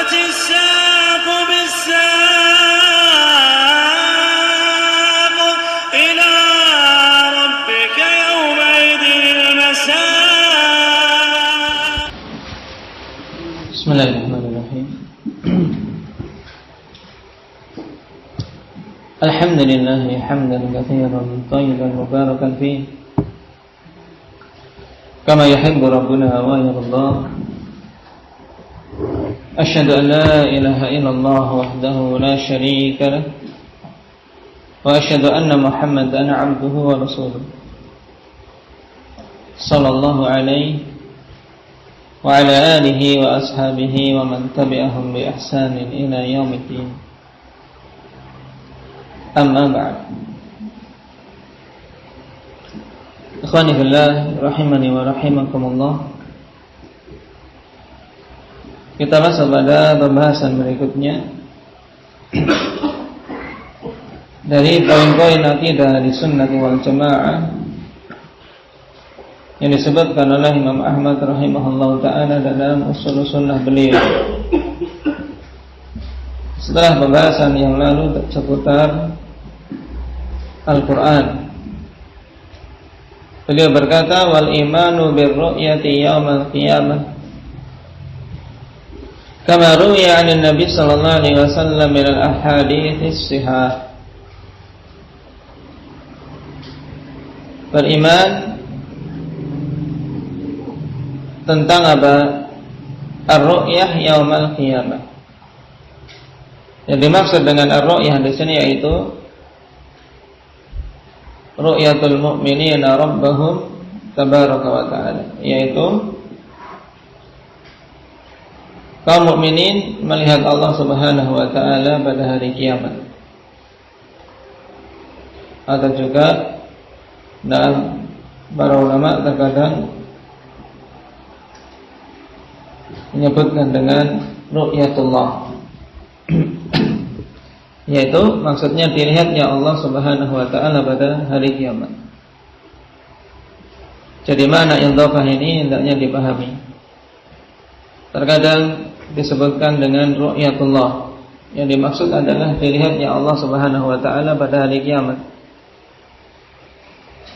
والتفت الساق بالساق إلى ربك يومئذ المساق. بسم الله الرحمن الرحيم. الحمد لله حمدا كثيرا طيبا مباركا فيه كما يحب ربنا ويرضى. أشهد أن لا إله إلا الله وحده لا شريك له وأشهد أن محمدا عبده ورسوله صلى الله عليه وعلى آله وأصحابه ومن تبعهم بإحسان إلى يوم الدين. أما بعد. Ikhwani fillah rahimani wa rahimakumullah. Kita masuk pada pembahasan berikutnya dari poin-poin akidah di sunnah wal jamaah yang disebutkan oleh Imam Ahmad rahimahullah ta'ala dalam usul sunnah beliau. Setelah pembahasan yang lalu seputar Al-Quran, beliau berkata, wal imanu birru'yati yaumal qiyamah kama ruwiya 'anil nabi sallallahu alaihi wasallam min al-ahadits shihah. Beriman tentang apa? Ar-ru'yah yaumal qiyamah. Yang dimaksud dengan ar-ru'yah di sini yaitu ru'yatul mu'minina rabbahum tabaraka wa ta'ala, yaitu kaum mukminin melihat Allah Subhanahu wa ta'ala pada hari kiamat. Atau juga dalam para ulama terkadang menyebutkan dengan ru'yatullah, yaitu maksudnya dilihatnya Allah Subhanahu wa ta'ala pada hari kiamat. Jadi makna idhofah ini hendaknya dipahami. Terkadang disebutkan dengan ru'yatullah, yang dimaksud adalah dilihatnya Allah Subhanahu wa ta'ala pada hari kiamat.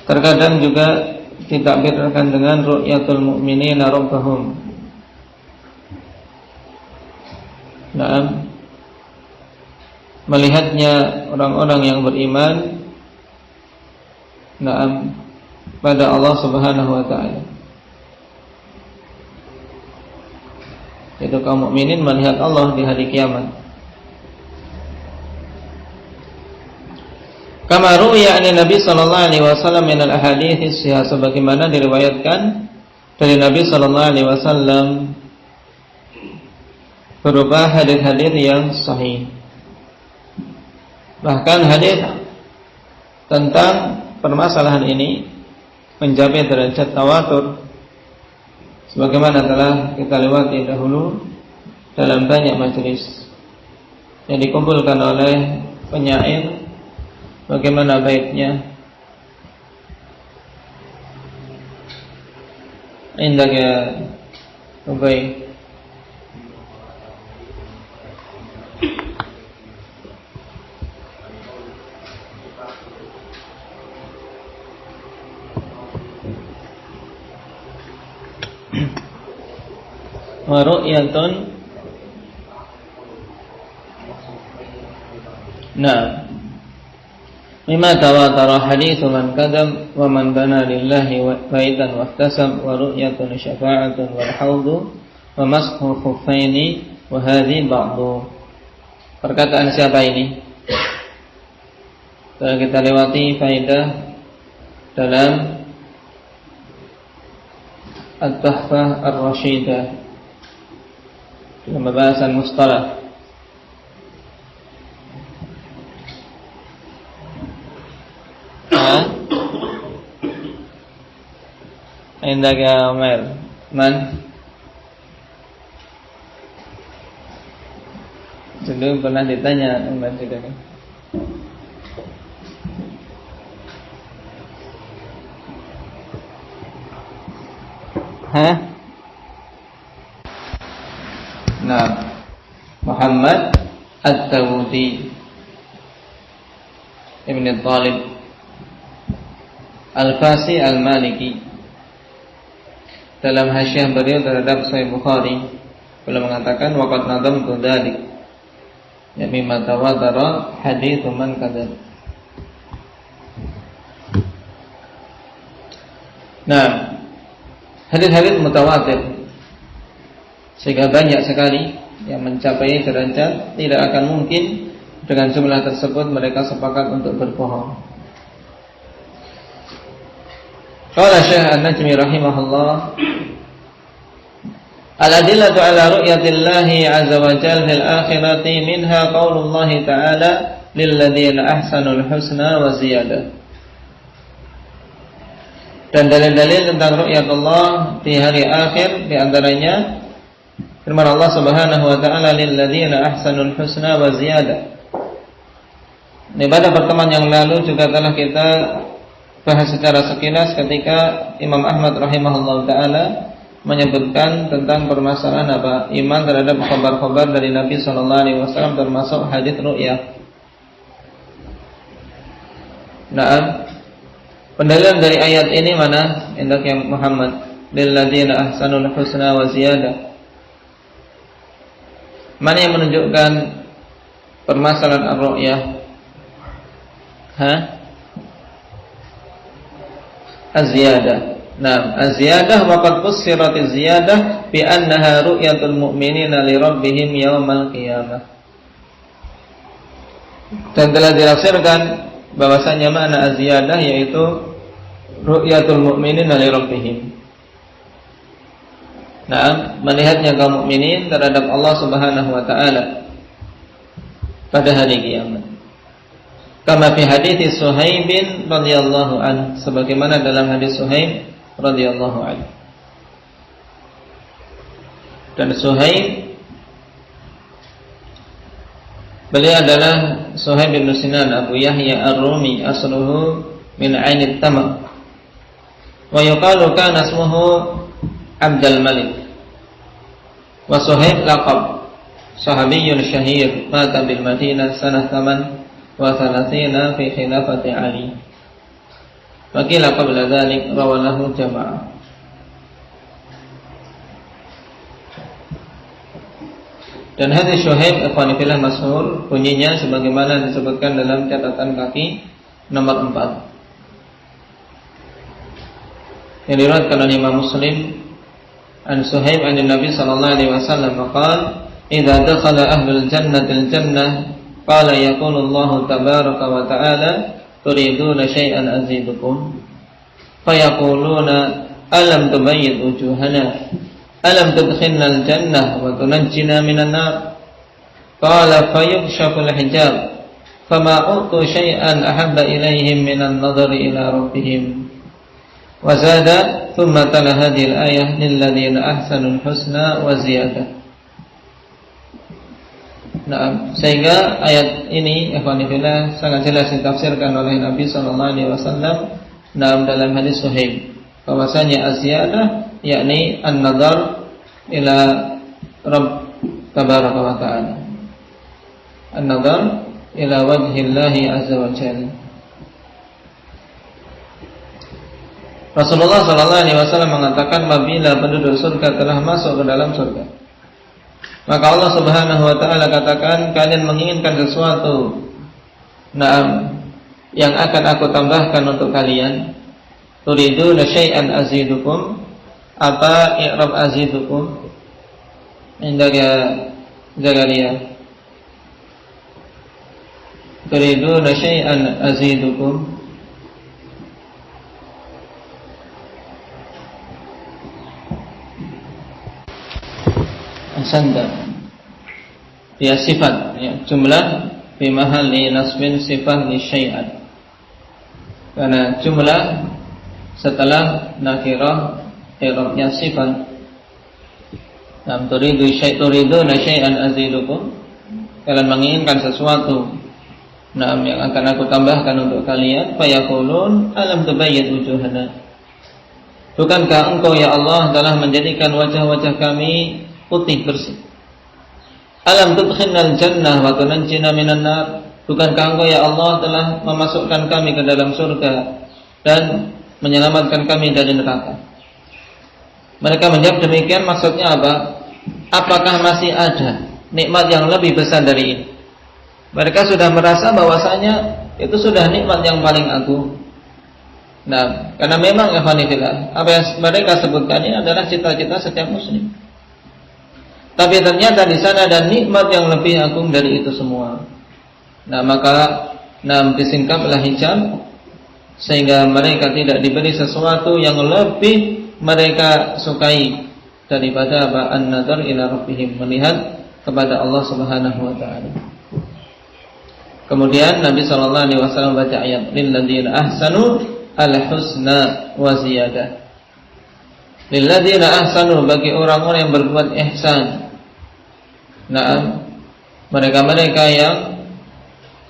Terkadang juga ditakbirkan dengan ru'yatul mu'minina rabbahum. Naam, melihatnya orang-orang yang beriman, naam, pada Allah Subhanahu wa ta'ala. Itu kaum mukminin melihat Allah di hari kiamat. Kama ruwiya 'an Nabi sallallahu alaihi wasallam min al-ahadits shihah, sebagaimana diriwayatkan dari Nabi sallallahu alaihi wasallam berupa hadis-hadis yang sahih. Bahkan hadis tentang permasalahan ini mencapai derajat tawatur, sebagaimana telah kita lewati dahulu dalam banyak majelis yang dikumpulkan oleh penyair. Bagaimana baiknya indah ya Ubay. Wa ru'yatun, nah, mimma tawatara hadithu man kadam wa man bana lillahi baitan wahtasab wa ru'yatun syafa'atun wal hawdu wa mashu khuffaini wa hadhi ba'du. Perkataan siapa ini? Telah kita lewati faedah dalam At-Tuhfah Ar-Rashidah dalam pembahasan mustalah. Indah ya Umar, man? Dulu pernah ditanya Umar juga kan? Hah? Nah, Muhammad At-Tawudi Ibn Talib Al-Fasi Al-Maliki. Dalam hasyiah beliau terhadap Sahih Bukhari, beliau mengatakan waqad nadamtu dzalik, ya mimma tawadara haditsu man kadzab. Nah, hadis-hadis mutawatir sehingga banyak sekali yang mencapai derajat tidak akan mungkin dengan jumlah tersebut mereka sepakat untuk berbohong. Qala Syekh An-Najmi rahimahullah, al-adillatu ala ru'yatillahi azza wa jalla fil akhirati minha qaulullahi ta'ala lil ladzina ahsanul husna wa ziyadah. Dan dalil-dalil tentang ru'yat Allah di hari akhir, di antaranya firman Allah Subhanahu wa taala lil ladzina ahsanul husna wa ziyadah. Pada pertemuan yang lalu juga telah kita bahas secara sekilas ketika Imam Ahmad rahimahullah taala menyebutkan tentang permasalahan apa iman terhadap khabar-khabar dari Nabi sallallahu alaihi wasallam termasuk hadis ru'yah. Nah, pendalilan dari ayat ini mana? Indak yang Muhammad lil ladzina ahsanul husna wa ziyadah. Mana yang menunjukkan permasalahan ar-ru'yah? Az-ziyadah. Nah, az-ziyadah waqad fussirat az-ziyadah bi annaha ru'yatul mu'minina li rabbihim yaumal qiyamah. Dan telah ditafsirkan bahwasanya makna az-ziyadah yaitu ru'yatul mu'minina li rabbihim. Nah, melihatnya kaum mukminin terhadap Allah Subhanahu wa taala pada hari kiamat. Kama fi hadits Suhaib radhiyallahu anhu, sebagaimana dalam hadis Suhaib radhiyallahu anhu. Dan Suhaib beliau adalah Suhaib bin Sinan Abu Yahya Ar-Rumi, asluhu min Ainit Tamam. Wa yuqalu kana ismuhu Abdul Malik. Wa Suhaib laqab sahabiyyun syahir mata bil Madinah sanah 8 wa 30 fi khilafati Ali. Wa qila qabla dzalik rawalahu jama'ah. Dan hadis Suhaib ikhwan fillah masyhur, bunyinya sebagaimana disebutkan dalam catatan kaki nomor 4. Yang diriwayatkan oleh Imam Muslim an Suhaib an Nabi sallallahu alaihi wasallam qala idza dakhala ahlul jannati al-jannah qala yaqulu Allah tabaraka wa ta'ala turiduna syai'an azidukum fayaquluna alam tubayyid wujuhana alam tudkhilna al-jannah wa tunajjina minan nar qala fayukshafu al-hijab fama utu syai'an ahabba ilaihim minan nadhari ila rabbihim wa zada thumma tala hadhihi al-ayah lil ladzina ahsanul husna wa ziyadah. Nah, sehingga ayat ini ikhwan fillah sangat jelas ditafsirkan oleh Nabi sallallahu alaihi wasallam dalam hadis Suhaib bahwasanya az-ziyadah yakni an-nazar ila Rabb tabaraka wa ta'ala, an-nazar ila wajhillahi azza wa jalla. Rasulullah sallallahu alaihi wasallam mengatakan apabila penduduk surga telah masuk ke dalam surga, maka Allah Subhanahu wa taala katakan kalian menginginkan sesuatu yang akan aku tambahkan untuk kalian. Turiduna syai'an azidukum, apa i'rab azidukum? Indaga Zakaria. Turiduna syai'an azidukum. Sanda dia sifat ya, jumlah fi mahalli nasbin sifat li syai'an, karena jumlah setelah nakirah i'rabnya sifat. Nam turidu syai'an azidukum, kalian menginginkan sesuatu yang akan aku tambahkan untuk kalian. Fayaqulun alam tubayyid wujuhana, bukankah engkau ya Allah telah menjadikan wajah-wajah kami putih bersih? Alam tudkhilnal jannah wa tunajjina minan nar? Bukankah Engkau ya Allah telah memasukkan kami ke dalam surga dan menyelamatkan kami dari neraka? Mereka menjawab demikian, maksudnya apa? Apakah masih ada nikmat yang lebih besar dari ini? Mereka sudah merasa bahwasanya itu sudah nikmat yang paling agung. Nah, karena memang ikhwanillah, apa yang mereka sebutkan ini adalah cita-cita setiap muslim. Tapi ternyata di sana ada nikmat yang lebih agung dari itu semua. Nah, maka disingkaplah hijab sehingga mereka tidak diberi sesuatu yang lebih mereka sukai daripada an-nadhar ila rabbihim, melihat kepada Allah Subhanahu wa taala. Kemudian Nabi sallallahu alaihi wasallam baca ayat lil ladzina ahsanu al-husna wa ziyadah. Lil ladzina ahsanu, bagi orang-orang yang berbuat ihsan. Nah, mereka-mereka yang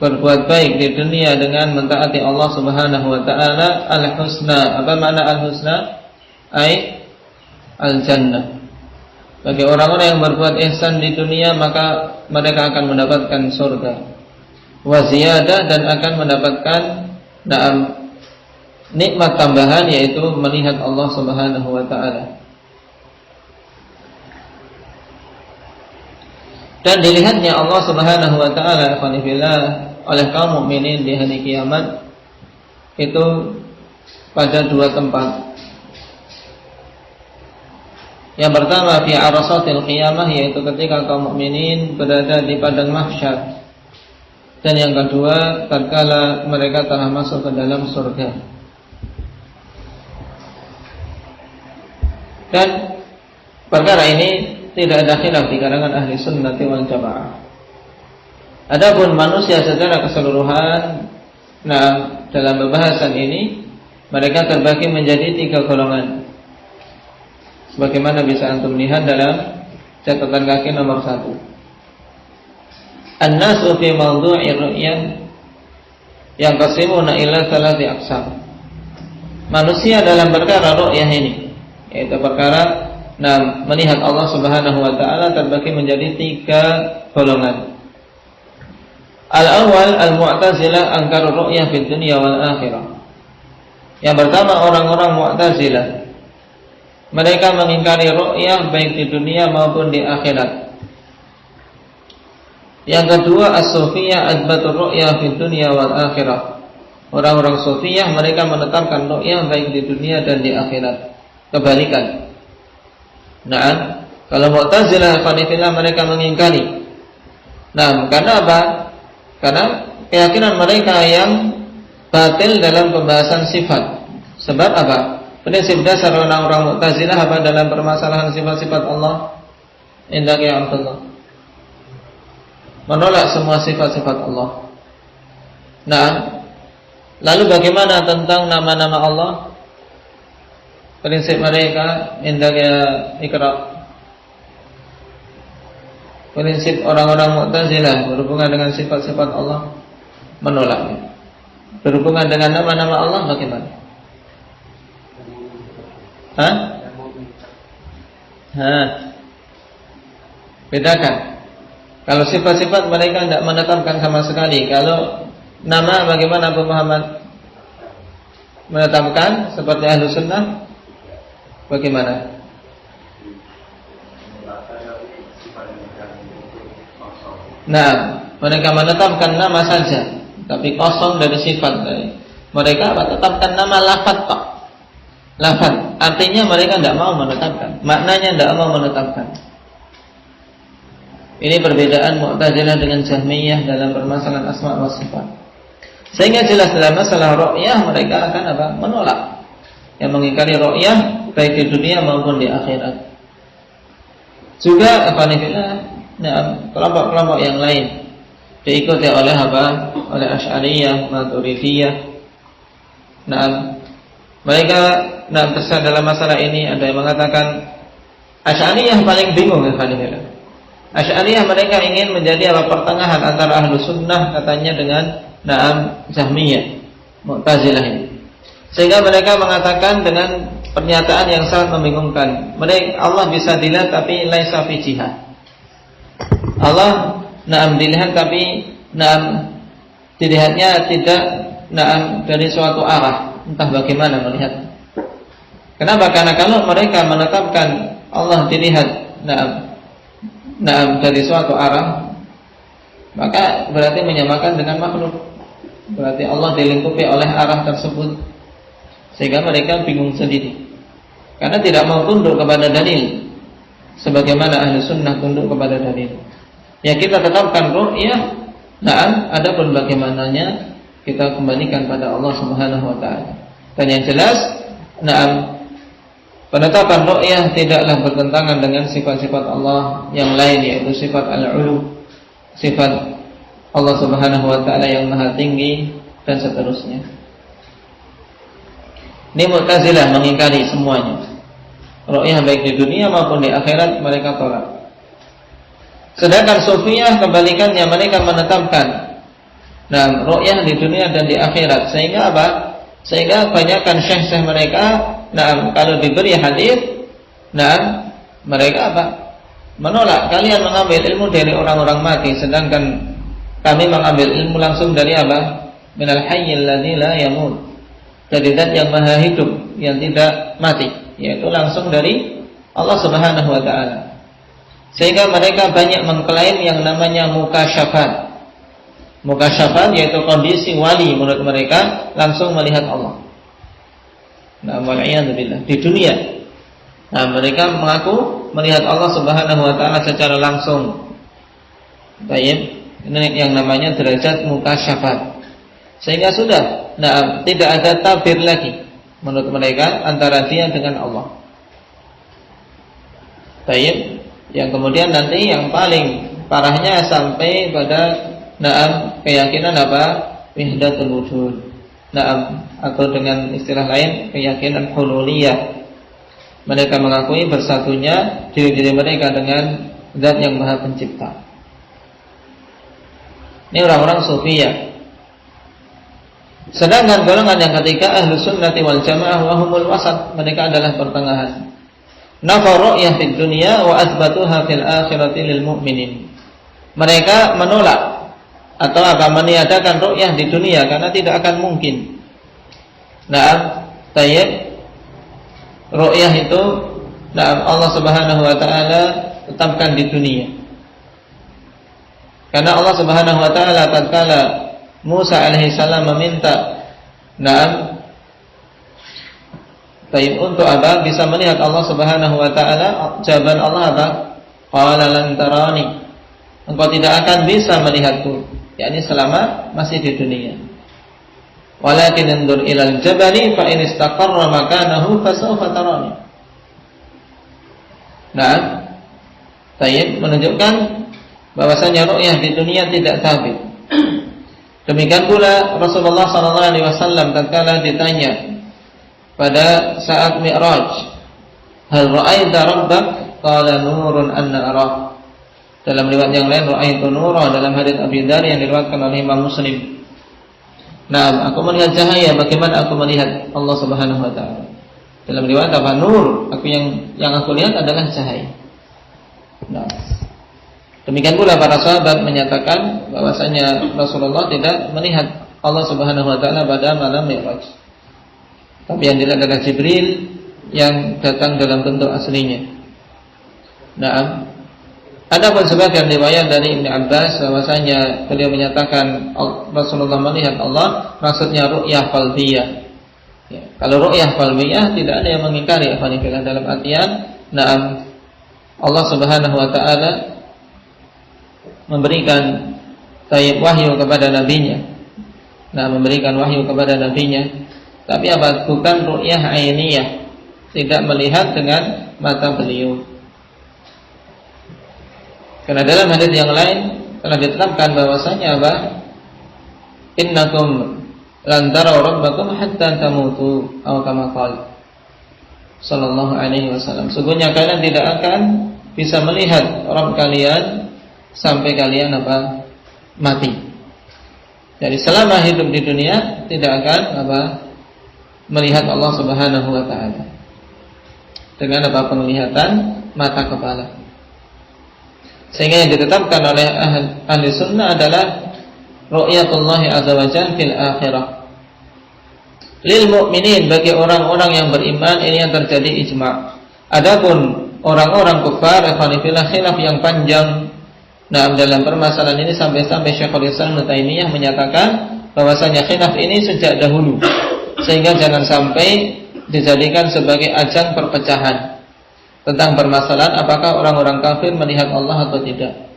berbuat baik di dunia dengan mentaati Allah Subhanahu wa taala, al-husna. Apa makna al-husna? Ai al-jannah. Bagi orang-orang yang berbuat ihsan di dunia, maka mereka akan mendapatkan surga. Wa ziyadah, dan akan mendapatkan nikmat tambahan, yaitu melihat Allah Subhanahu wa taala. Dan dilihatnya Allah Subhanahu wa taala oleh kaum mukminin di hari kiamat itu pada dua tempat. Yang pertama fi arasatil qiyamah, yaitu ketika kaum mukminin berada di padang mahsyar. Dan yang kedua tatkala mereka telah masuk ke dalam surga. Dan perkara ini tidak ada khilaf di kalangan ahli sunnati wal jamaah. Adapun manusia secara keseluruhan, dalam pembahasan ini mereka terbagi menjadi tiga golongan. Sebagaimana bisa antum lihat dalam catatan kaki nomor 1. An-nasu fi mawdu'i ru'yah yang qasimuna ila thalathi aqsam. Manusia dalam perkara ru'yah ini, yaitu perkara melihat Allah Subhanahu wa taala, terbagi menjadi tiga golongan. Al-awwal al-mu'tazilah angkaru ru'yah fid dunya wal akhirah. Yang pertama orang-orang Mu'tazilah. Mereka mengingkari ru'yah baik di dunia maupun di akhirat. Yang kedua as-sufiyah adbatur ru'yah fid dunya wal akhirah. Orang-orang sufiyah mereka menetapkan ru'yah baik di dunia dan di akhirat. Kebalikan. Kalau Mu'tazilah mereka mengingkari. Karena apa? Karena keyakinan mereka yang batil dalam pembahasan sifat. Sebab apa? Prinsip dasar orang-orang Mu'tazilah apa dalam permasalahan sifat-sifat Allah? Indah ya Abdullah. Menolak semua sifat-sifat Allah. Lalu bagaimana tentang nama-nama Allah? Prinsip mereka indah ya Iqra. Prinsip orang-orang Mu'tazilah berhubungan dengan sifat-sifat Allah, menolaknya. Berhubungan dengan nama-nama Allah bagaimana? Bedakan. Kalau sifat-sifat mereka tidak menetapkan sama sekali. Kalau nama bagaimana Abu Muhammad? Menetapkan seperti Ahlus Sunnah? Bagaimana? Mereka menetapkan nama saja, tapi kosong dari sifat. Mereka menetapkan nama lafaz kok. Lafaz, artinya mereka tidak mau menetapkan. Maknanya tidak mau menetapkan. Ini perbedaan Mu'tazilah dengan Jahmiyah dalam permasalahan asma wa sifat. Sehingga jelas dalam masalah ru'yah mereka akan menolak. Yang mengingkari ru'yah baik di dunia maupun di akhirat. Juga kelompok-kelompok yang lain diikuti oleh oleh Asy'ariyah, Maturidiyah. Mereka tersesat dalam masalah ini. Ada yang mengatakan Asy'ariyah paling bingung ya. Asy'ariyah mereka ingin menjadi pertengahan antara Ahlus Sunnah katanya dengan Jahmiyah, Mu'tazilah ini. Sehingga mereka mengatakan dengan pernyataan yang sangat membingungkan. Allah bisa dilihat tapi laisa fi jihah. Allah dilihat tapi dilihatnya tidak dari suatu arah, entah bagaimana melihat. Kenapa? Karena kalau mereka menetapkan Allah dilihat dari suatu arah, maka berarti menyamakan dengan makhluk. Berarti Allah dilingkupi oleh arah tersebut, sehingga mereka bingung sendiri. Karena tidak mau tunduk kepada dalil, sebagaimana ahli sunnah tunduk kepada dalil. Ya kita tetapkan ru'yah, adapun bagaimananya kita kembalikan pada Allah Subhanahu wa taala. Dan yang jelas, penetapan ru'yah tidaklah bertentangan dengan sifat-sifat Allah yang lain, yaitu sifat al-ulu, sifat Allah Subhanahu wa taala yang maha tinggi dan seterusnya. Ini Mu'tazilah mengingkari semuanya. Ru'yah baik di dunia maupun di akhirat mereka tolak. Sedangkan Sufiyah kebalikannya, mereka menetapkan ru'yah di dunia dan di akhirat. Sehingga apa? Sehingga banyakkan syekh-syekh mereka kalau diberi hadis, mereka apa? Menolak. Kalian mengambil ilmu dari orang-orang mati, sedangkan kami mengambil ilmu langsung dari apa? Minal hayyil ladzi la yamut. Dari zat yang maha hidup, yang tidak mati, yaitu langsung dari Allah Subhanahu wa taala. Sehingga mereka banyak mengklaim yang namanya mukasyafat. Mukasyafat yaitu kondisi wali menurut mereka langsung melihat Allah. Wal'iyadzubillah, di dunia. Mereka mengaku melihat Allah Subhanahu wa taala secara langsung. Baik, ini yang namanya derajat mukasyafat. Sehingga sudah tidak ada tabir lagi menurut mereka antara dia dengan Allah. Baik, yang kemudian nanti yang paling parahnya sampai pada keyakinan apa? Wahdatul wujud. Atau dengan istilah lain keyakinan hululiyah. Mereka mengakui bersatunya diri-diri mereka dengan zat yang maha pencipta. Ini orang-orang Sufiyah. Sedangkan golongan yang ketiga Ahlus Sunnati wal Jamaah wa humul wasat, mereka adalah pertengahan. Nafa ru'yah fid dunya wa atsbatuha fil akhirati lil mu'minin. Mereka menolak atau meniadakan ru'yah di dunia karena tidak akan mungkin. Ru'yah itu Allah Subhanahu wa taala tetapkan di dunia. Karena Allah Subhanahu wa taala tatkala Musa alaihi salam meminta untuk apa? Bisa melihat Allah Subhanahu wa taala, jawaban Allah apa? Qala lan tarani. Engkau tidak akan bisa melihatku, yakni selama masih di dunia. Walakin anzur ilal jabali fa in istaqarra makanahu fa sawfa tarani. Menunjukkan bahwasanya ru'yah di dunia tidak tabir. Demikian pula Rasulullah SAW tatkala ditanya pada saat Mi'raj, hal ra'aita rabbak? Qala nurun anna arah. Dalam riwayat yang lain ra'aitu nura, dalam hadits Abi Dzar yang diriwayatkan oleh Imam Muslim. Aku melihat cahaya, bagaimana aku melihat Allah Subhanahu wa taala? Dalam riwayat apa? Nur, yang aku lihat adalah cahaya. Demikian pula para sahabat menyatakan bahwasanya Rasulullah tidak melihat Allah Subhanahu wa taala pada malam Mi'raj. Tapi yang dilihat adalah Jibril yang datang dalam bentuk aslinya. Adapun sebagian riwayat dari Ibnu Abbas bahwasanya beliau menyatakan Rasulullah melihat Allah, maksudnya ru'yah qalbiyah. Ya, kalau ru'yah qalbiyah tidak ada yang mengingkari dalam artian Allah Subhanahu wa taala memberikan wahyu kepada nabinya. Memberikan wahyu kepada nabinya. Tapi apa? Bukan ru'yah ainiyah, tidak melihat dengan mata beliau. Karena dalam hadits yang lain telah ditetapkan bahwasanya apa? Innakum lan taraw rabbakum hatta tamutu, atau kama qala sallallahu alaihi wasallam. Sesungguhnya kalian tidak akan bisa melihat Rabb kalian sampai kalian apa? Mati. Jadi selama hidup di dunia tidak akan apa? Melihat Allah Subhanahu wa taala. Dengan apa? Penglihatan mata kepala. Sehingga yang ditetapkan oleh ahli sunnah adalah ru'yatullah azza wa jalla fil akhirah. Lil mu'minin, bagi orang-orang yang beriman, ini yang terjadi ijma'. Adapun orang-orang kufar, khilaf yang panjang dalam permasalahan ini sampai Syekhul Islam Ibnu Taimiyah menyatakan bahwasanya khilaf ini sejak dahulu, sehingga jangan sampai dijadikan sebagai ajang perpecahan tentang permasalahan apakah orang-orang kafir melihat Allah atau tidak.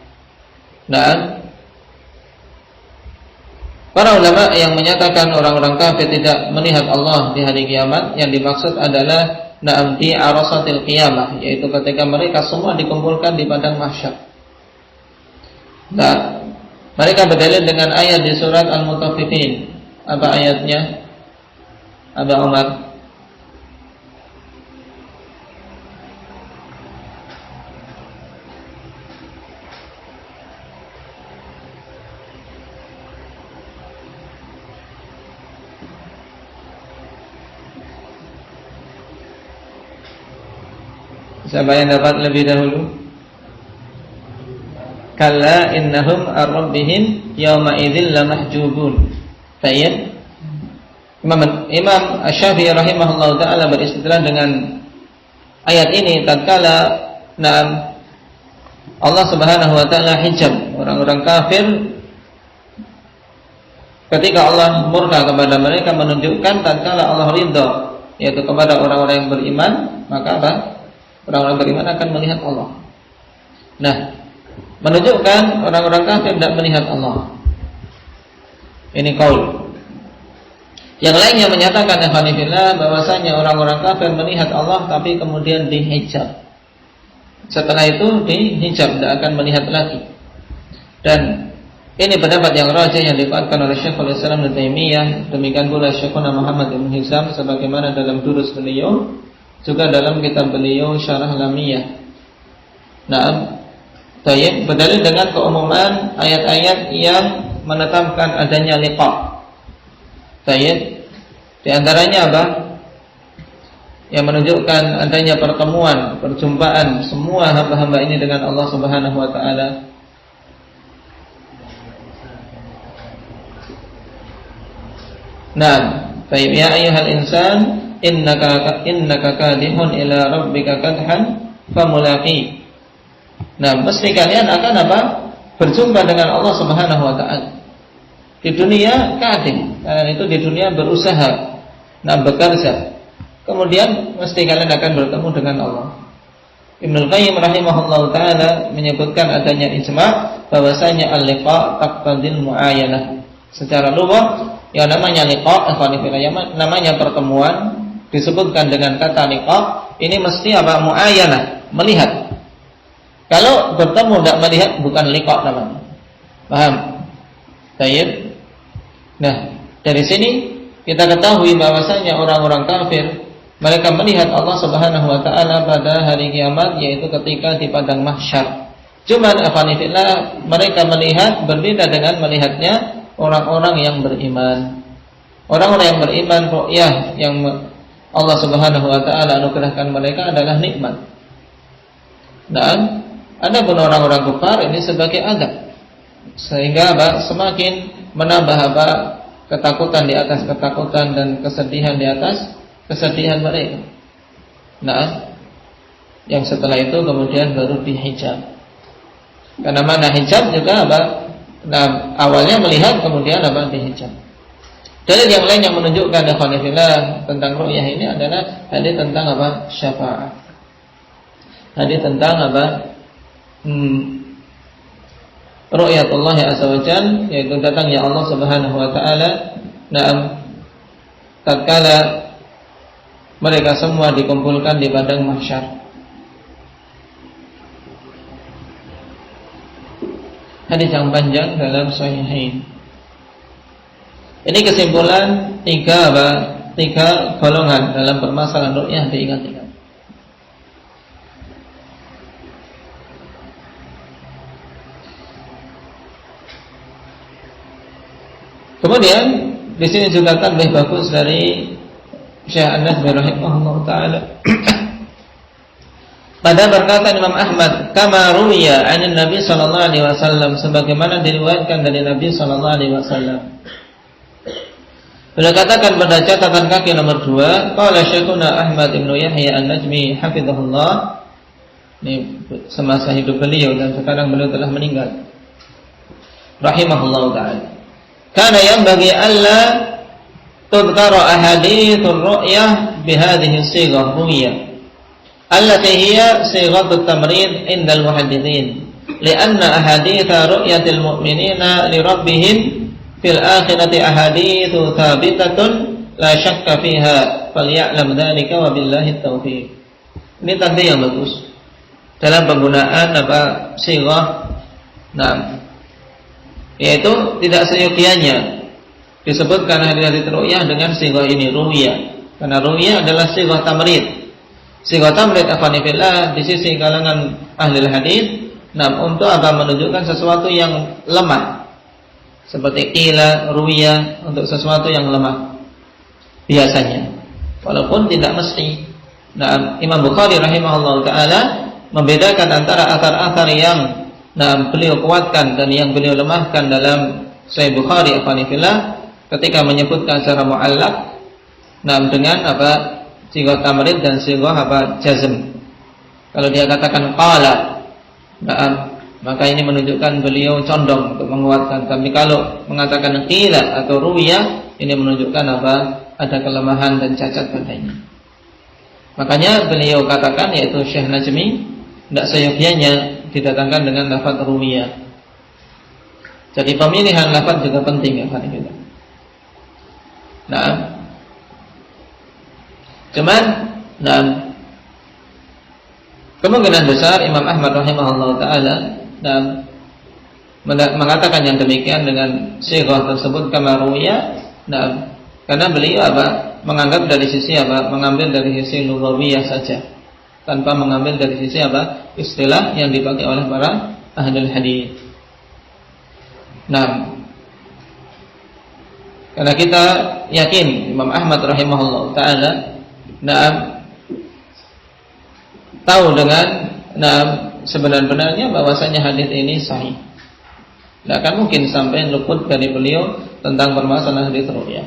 Para ulama yang menyatakan orang-orang kafir tidak melihat Allah di hari kiamat, yang dimaksud adalah di arasatil qiyamah, yaitu ketika mereka semua dikumpulkan di padang mahsyar. Mereka berdalil dengan ayat di surat Al-Mutaffifin. Apa ayatnya? Aba Umar. Siapa yang dapat lebih dahulu? Kalla innahum ar-rabbihim yawma idzil lamahjubun. Baik. Imam Asy-Syafi'i rahimahullahu taala beristidlal dengan ayat ini tatkala Allah Subhanahu wa taala hijab orang-orang kafir ketika Allah murka kepada mereka, menunjukkan tatkala Allah ridha, yaitu kepada orang-orang yang beriman, maka apa? Orang-orang beriman akan melihat Allah. Menunjukkan orang-orang kafir tidak melihat Allah. Ini qaul. Yang lainnya menyatakan bahwasanya orang-orang kafir melihat Allah tapi kemudian dihijab. Setelah itu dihijab, tidak akan melihat lagi. Dan ini pendapat yang rajih yang dikuatkan oleh Syekhul Islam Ibnu Taimiyah, demikian pula Syekhuna Muhammad bin Hizam sebagaimana dalam durus beliau, juga dalam kitab beliau Syarah Lamiyah. Berdalil dengan keumuman ayat-ayat yang menetapkan adanya liqa. Di antaranya apa? Yang menunjukkan adanya pertemuan, perjumpaan semua hamba-hamba ini dengan Allah Subhanahu wa taala. Ya ayyuhal insan innaka kadihun ila rabbika kadhan famulaqi. Mesti kalian akan apa? Berjumpa dengan Allah Subhanahu wa taala. Di dunia kadih, kalian itu di dunia berusaha, bekerja. Kemudian mesti kalian akan bertemu dengan Allah. Ibnu Qayyim rahimahullahu taala menyebutkan adanya ijma' bahwasanya al-liqa taqtadil muayyanah. Secara lughah yang namanya liqa, namanya pertemuan, disebutkan dengan kata liqa, ini mesti apa? Muayyanah, melihat. Kalau bertemu tidak melihat, bukan liqa namanya. Paham? Baik. Dari sini kita ketahui bahwasanya orang-orang kafir mereka melihat Allah Subhanahu wa taala pada hari kiamat, yaitu ketika di padang mahsyar. Cuman mereka melihat berbeda dengan melihatnya orang-orang yang beriman. Orang-orang yang beriman, ru'yah yang Allah Subhanahu wa taala anugerahkan mereka adalah nikmat. Dan adapun orang-orang kafir ini sebagai azab. Sehingga semakin menambah ketakutan di atas ketakutan dan kesedihan di atas kesedihan mereka. Yang setelah itu kemudian baru dihijab. Karena mana hijab juga awalnya melihat, kemudian dihijab. Dalil yang lain yang menunjukkan tentang ru'yah ini adalah hadis tentang syafaat. Hadis tentang ru'yatullah azza wa jalla, yaitu datangnya Allah Subhanahu wa taala tatkala mereka semua dikumpulkan di padang mahsyar. Hadis yang panjang dalam Sahihain. Ini kesimpulan tiga golongan dalam permasalahan ru'yah, diingat-ingat. Kemudian di sini juga lebih bagus dari Syekh An-Nawawi rahimahullah taala Pada berkata Imam Ahmad, kama ruwiya 'an Nabi sallallahu alaihi wasallam, sebagaimana diriwayatkan dari Nabi sallallahu alaihi wasallam. Beliau katakan pada catatan kaki nomor 2, qala Syekhuna Ahmad Ibnu Yahya An-Najmi hafizahullah. Ini semasa hidup beliau dan sekarang beliau telah meninggal. Rahimahullah taala. Kana yanbaghi alla tudhkara ahaditsur ru'yah bihadhihi sighah ru'yah allati hiya sighatut tamrid indal muhadditsin li'anna ahaditsa ru'yatil mu'minina li rabbihim fil akhirati ahaditsu thabitatun la syakka fiha falya'lam dzalika wa billahi taufiq. Ini tanda yang bagus dalam penggunaan sighah, yaitu tidak seyogianya disebutkan hadits ru'yah dengan sighah ini ru'yah, karena ru'yah adalah sighah tamrid. Sighah tamrid afanifillah di sisi kalangan ahli hadis, untuk menunjukkan sesuatu yang lemah, seperti qila, ru'yah, untuk sesuatu yang lemah biasanya, walaupun tidak mesti. Imam Bukhari rahimahullah taala membedakan antara athar-athar yang beliau kuatkan dan yang beliau lemahkan dalam Sahih Bukhari afanifillah ketika menyebutkan secara mu'allaq dengan sighah tamrid dan sighah jazm. Kalau dia katakan qala, maka ini menunjukkan beliau condong untuk menguatkan. Tapi kalau mengatakan qila atau ruwiyah, ini menunjukkan ada kelemahan dan cacat padanya. Makanya beliau katakan, yaitu Syekh Najmi, tidak seyogianya didatangkan dengan lafaz ruwiyah. Jadi pemilihan lafaz juga penting ya kan kita. Cuman kemungkinan besar Imam Ahmad rahimahullah taala mengatakan yang demikian dengan sighah tersebut kama ruwiya, karena beliau menganggap dari sisi mengambil dari sisi lughawiyah saja, tanpa mengambil dari sisi istilah yang dipakai oleh para ahli hadis. Karena kita yakin Imam Ahmad rahimahullah taala tahu dengan sebenar-benarnya bahwasanya hadis ini sahih. Tidak akan mungkin sampai luput dari beliau tentang permasalahan hadis ru'yah.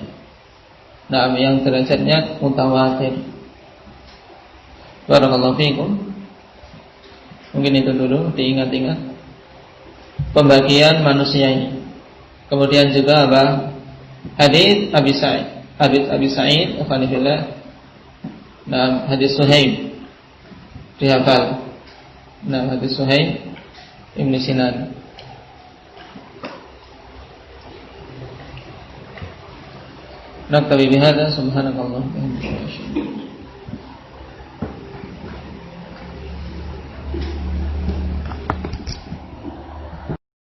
Yang derajatnya mutawatir. Barakallahu fiikum. Mungkin itu dulu diingat-ingat pembagian manusia ini. Kemudian juga hadis Abi Sa'id alhamdulillah. Hadis Suhaib dihafal. Hadis Suhaib Ibn Sinan. Naktabi bihadza subhanakallah wa bihamdika.